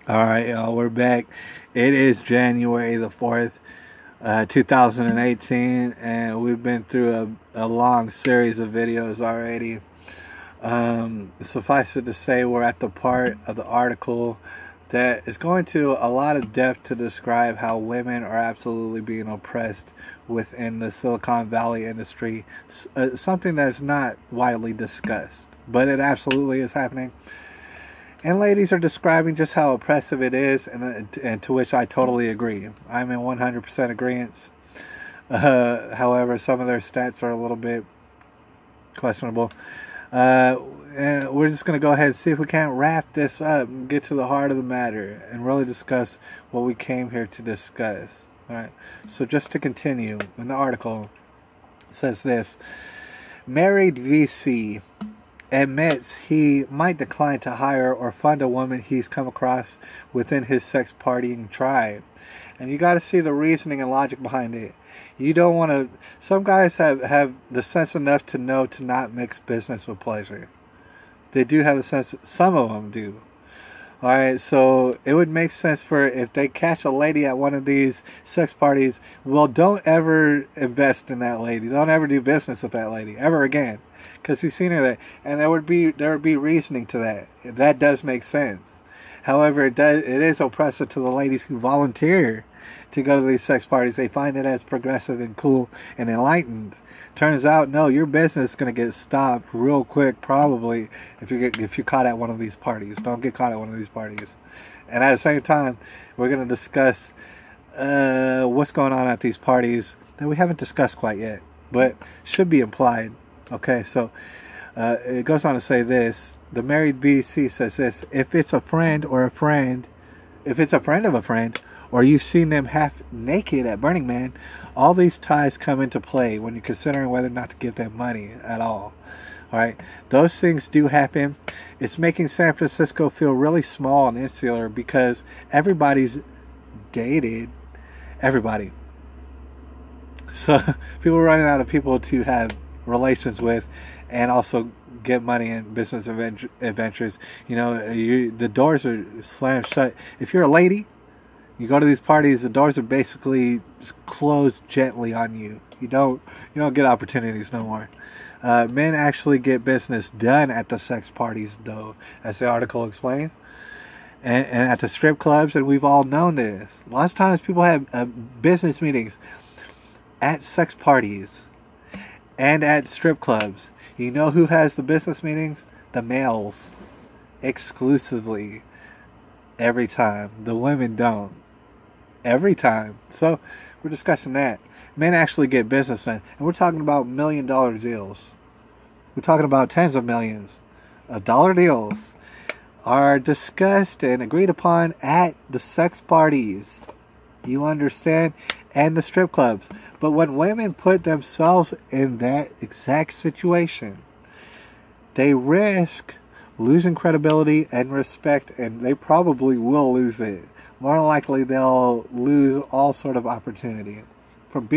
Alright, y'all, we're back. It is January the 4th, 2018, and we've been through a long series of videos already. Suffice it to say, we're at the part of the article that is going to a lot of depth to describe how women are absolutely being oppressed within the Silicon Valley industry. Something that's not widely discussed, but it absolutely is happening. And ladies are describing just how oppressive it is, and to which I totally agree. I'm in 100% agreement. However, some of their stats are a little bit questionable. And we're just going to go ahead and see if we can't wrap this up and get to the heart of the matter and really discuss what we came here to discuss. All right. So just to continue, in the article, it says this: married VC admits he might decline to hire or fund a woman he's come across within his sex partying tribe. And you got to see the reasoning and logic behind it. You don't want to... Some guys have the sense enough to know to not mix business with pleasure. They do have the sense... Some of them do. Alright, so it would make sense for if they catch a lady at one of these sex parties, well, don't ever invest in that lady. Don't ever do business with that lady ever again. Because you've seen her there. And there would be reasoning to that. That does make sense. However, it is oppressive to the ladies who volunteer to go to these sex parties. They find it as progressive and cool and enlightened. Turns out, no, your business is going to get stopped real quick, probably, if you're caught at one of these parties. Don't get caught at one of these parties. And at the same time, we're going to discuss what's going on at these parties that we haven't discussed quite yet, but should be implied. Okay, so it goes on to say this. The married BC says this: if it's a friend of a friend, or you've seen them half naked at Burning Man, all these ties come into play when you're considering whether or not to give them money at all. Alright, those things do happen. It's making San Francisco feel really small and insular because everybody's dated everybody. So people are running out of people to have relations with and also get money in business adventures. You know, the doors are slammed shut. If you're a lady, you go to these parties, the doors are basically just closed gently on you. You don't get opportunities no more. Men actually get business done at the sex parties, though, as the article explains, and at the strip clubs, and we've all known this. Lots of times people have business meetings at sex parties and at strip clubs. You know who has the business meetings? The males. Exclusively. Every time. The women don't. Every time. So, we're discussing that. Men actually get business done. And we're talking about $1 million deals. We're talking about tens of millions of dollar deals are discussed and agreed upon at the sex parties. You understand? And the strip clubs. But when women put themselves in that exact situation, they risk losing credibility and respect, and they probably will lose it. More than likely, they'll lose all sort of opportunity from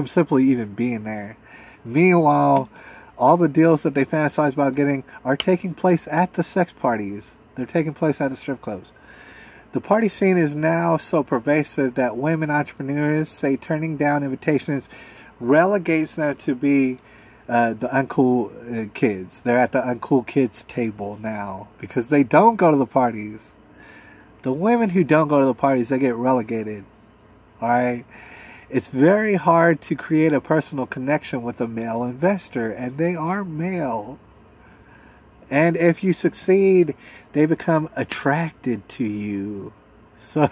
simply even being there. Meanwhile, all the deals that they fantasize about getting are taking place at the sex parties. They're taking place at the strip clubs. The party scene is now so pervasive that women entrepreneurs say turning down invitations relegates them to be the uncool kids. They're at the uncool kids table now because they don't go to the parties. The women who don't go to the parties, they get relegated. Alright? It's very hard to create a personal connection with a male investor, and they are male. And if you succeed, they become attracted to you. So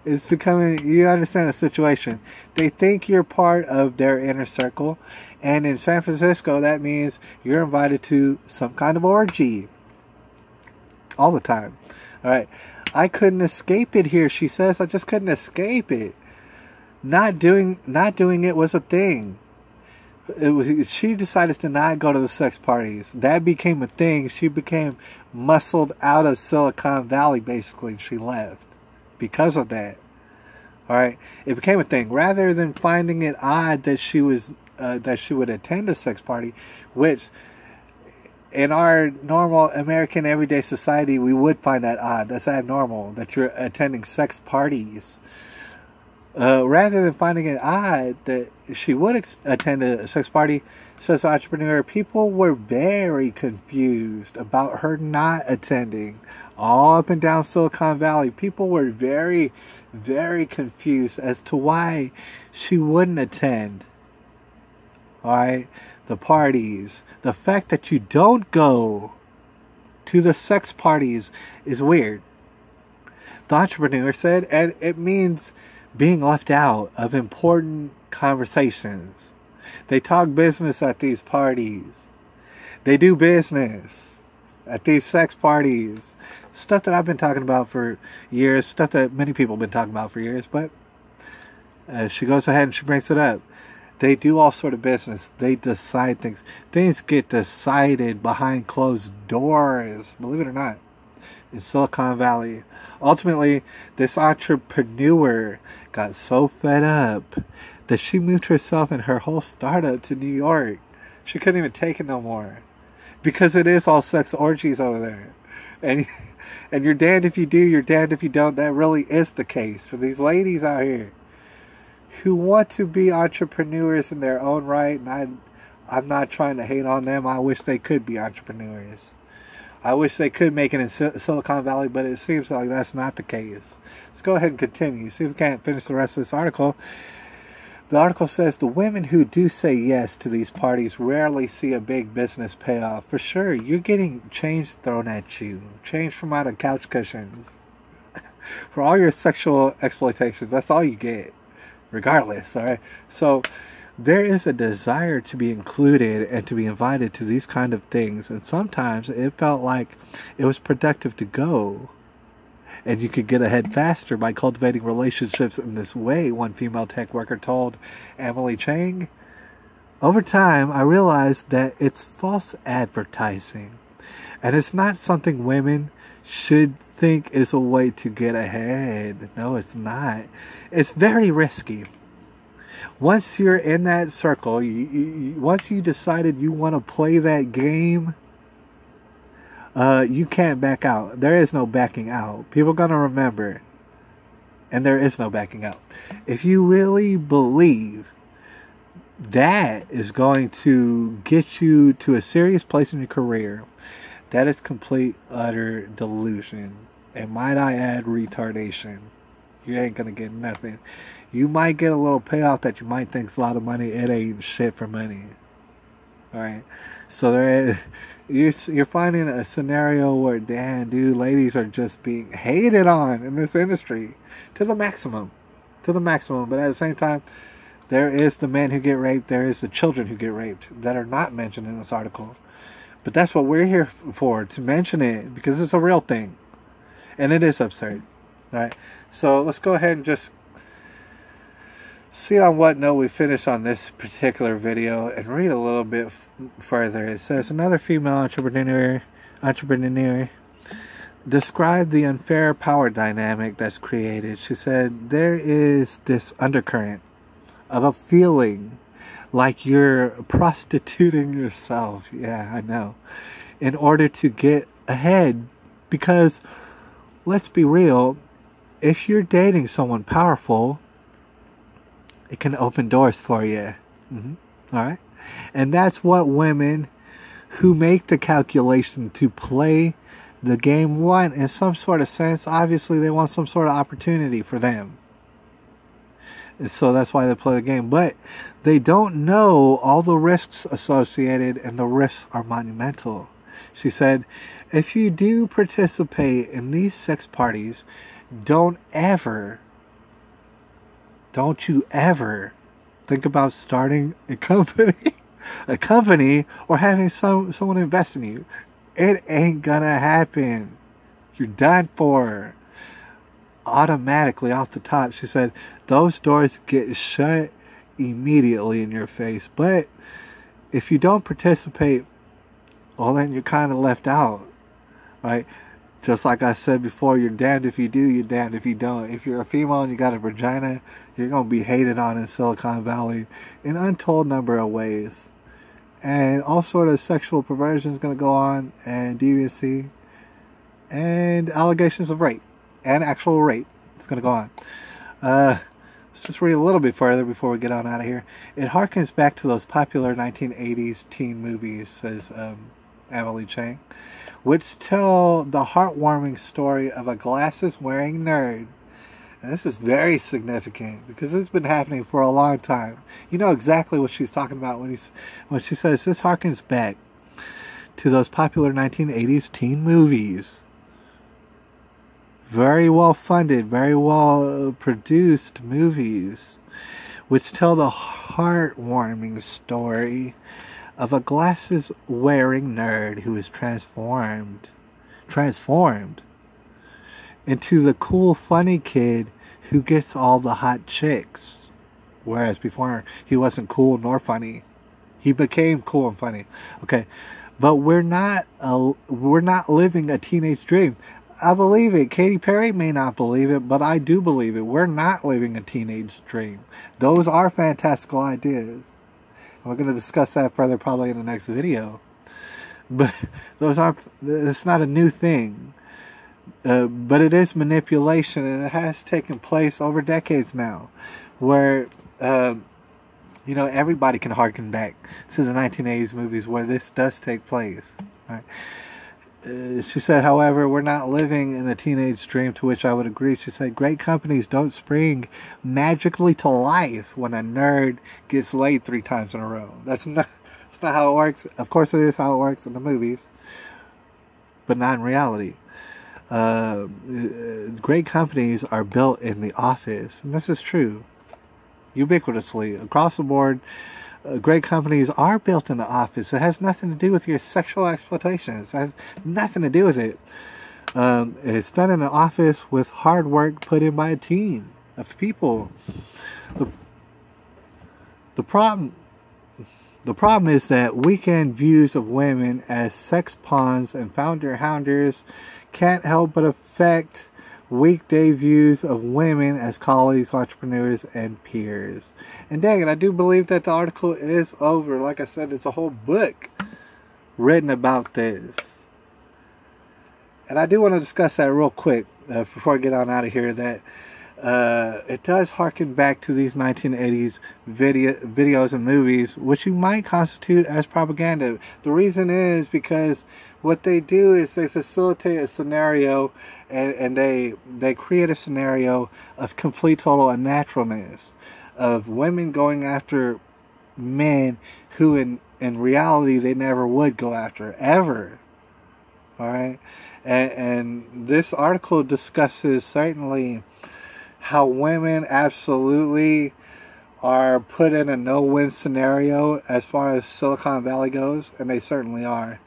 it's becoming, you understand the situation. They think you're part of their inner circle. And in San Francisco, that means you're invited to some kind of orgy. All the time. Alright. I couldn't escape it here, she says. I just couldn't escape it. Not doing it was a thing. She decided to not go to the sex parties. That became a thing. She became muscled out of Silicon Valley, basically. She left because of that. Alright? It became a thing. Rather than finding it odd that she would attend a sex party, which in our normal American everyday society, we would find that odd. That's abnormal that you're attending sex parties. Rather than finding it odd that she would attend a sex party, says the entrepreneur, people were very confused about her not attending. All up and down Silicon Valley, people were very, very confused as to why she wouldn't attend. Alright? The parties. The fact that you don't go to the sex parties is weird. The entrepreneur said, and it means being left out of important conversations. They talk business at these parties. They do business at these sex parties. Stuff that I've been talking about for years. Stuff that many people have been talking about for years. But she goes ahead and she brings it up. They do all sort of business. They decide things. Things get decided behind closed doors. Believe it or not. In Silicon Valley. Ultimately, this entrepreneur got so fed up that she moved herself and her whole startup to New York. She couldn't even take it no more. Because it is all sex orgies over there. And you're damned if you do, you're damned if you don't. That really is the case for these ladies out here who want to be entrepreneurs in their own right. And I'm not trying to hate on them. I wish they could be entrepreneurs. I wish they could make it in Silicon Valley, but it seems like that's not the case. Let's go ahead and continue. See if we can't finish the rest of this article. The article says the women who do say yes to these parties rarely see a big business payoff. For sure, you're getting change thrown at you. Change from out of couch cushions. For all your sexual exploitations, that's all you get. Regardless, alright? So, there is a desire to be included and to be invited to these kind of things. And sometimes it felt like it was productive to go. And you could get ahead faster by cultivating relationships in this way, one female tech worker told Emily Chang. Over time, I realized that it's false advertising. And it's not something women should think is a way to get ahead. No, it's not. It's very risky. Once you're in that circle, once you decided you want to play that game, you can't back out. There is no backing out. People are going to remember. And there is no backing out. If you really believe that is going to get you to a serious place in your career, that is complete, utter delusion. And might I add, retardation. You ain't going to get nothing. You might get a little payoff that you might think is a lot of money. It ain't shit for money. Alright? So there is, you're finding a scenario where, damn, dude, ladies are just being hated on in this industry. To the maximum. To the maximum. But at the same time, there is the men who get raped. There is the children who get raped that are not mentioned in this article. But that's what we're here for. To mention it. Because it's a real thing. And it is absurd. Alright? So let's go ahead and just see on what note we finish on this particular video and read a little bit further. It says, another female entrepreneur described the unfair power dynamic that's created. She said, there is this undercurrent of a feeling like you're prostituting yourself. Yeah, I know. In order to get ahead. Because, let's be real, if you're dating someone powerful, it can open doors for you. Alright? And that's what women who make the calculation to play the game want in some sort of sense. Obviously, they want some sort of opportunity for them. And so that's why they play the game. But they don't know all the risks associated, and the risks are monumental. She said, if you do participate in these sex parties, don't you ever think about starting a company or having someone invest in you. It ain't gonna happen. You're done for. Automatically off the top, she said, those doors get shut immediately in your face. But if you don't participate, well, then you're kind of left out, right? Just like I said before, you're damned if you do, you're damned if you don't. If you're a female and you got a vagina, you're going to be hated on in Silicon Valley in an untold number of ways. and all sort of sexual perversion is going to go on, and deviancy, and allegations of rape, and actual rape. It's going to go on. Let's just read a little bit further before we get on out of here. It harkens back to those popular 1980s teen movies, says Emily Chang, which tell the heartwarming story of a glasses-wearing nerd. And this is very significant because it's been happening for a long time. You know exactly what she's talking about when she says this harkens back to those popular 1980s teen movies. Very well funded, very well produced movies, which tell the heartwarming story of a glasses-wearing nerd who is transformed into the cool, funny kid who gets all the hot chicks. Whereas before, he wasn't cool nor funny. He became cool and funny. Okay, but we're not living a teenage dream. I believe it. Katy Perry may not believe it, but I do believe it. We're not living a teenage dream. Those are fantastical ideas. And we're going to discuss that further probably in the next video. But it's not a new thing. But it is manipulation, and it has taken place over decades now, where everybody can harken back to the 1980s movies where this does take place. Right? She said, however, we're not living in a teenage dream, to which I would agree. She said, great companies don't spring magically to life when a nerd gets laid 3 times in a row. That's not how it works. Of course it is how it works in the movies, but not in reality. Great companies are built in the office, and this is true ubiquitously across the board. Great companies are built in the office. It has nothing to do with your sexual exploitation. It has nothing to do with it. It's done in the office with hard work put in by a team of people. The problem is that weekend views of women as sex pawns and founder-hounders can't help but affect weekday views of women as colleagues, entrepreneurs, and peers. And dang it, I do believe that the article is over. Like I said, it's a whole book written about this. And I do want to discuss that real quick before I get on out of here, that it does harken back to these 1980s videos and movies, which you might constitute as propaganda. The reason is because what they do is they facilitate a scenario, and they create a scenario of complete total unnaturalness, of women going after men who in reality they never would go after, ever. Alright? And this article discusses certainly how women absolutely are put in a no-win scenario as far as Silicon Valley goes, and they certainly are.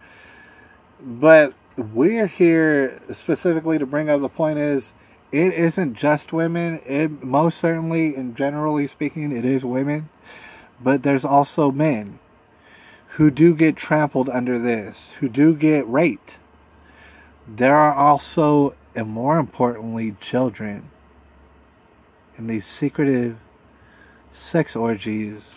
But we're here specifically to bring up the point is, it isn't just women. It most certainly, and generally speaking, it is women. But there's also men who do get trampled under this, who do get raped. There are also, and more importantly, children in these secretive sex orgies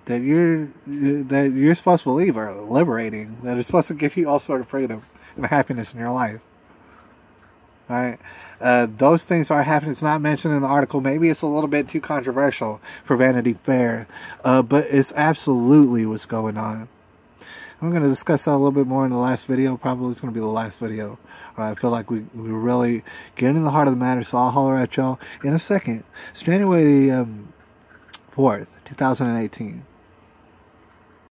that you're supposed to believe are liberating, that are supposed to give you all sort of freedom and happiness in your life. Alright, those things are happening. It's not mentioned in the article. Maybe it's a little bit too controversial for Vanity Fair, but it's absolutely what's going on. I'm going to discuss that a little bit more in the last video. Probably it's going to be the last video. Alright, I feel like we're really getting in the heart of the matter, so I'll holler at y'all in a second. It's January 4th, 2018.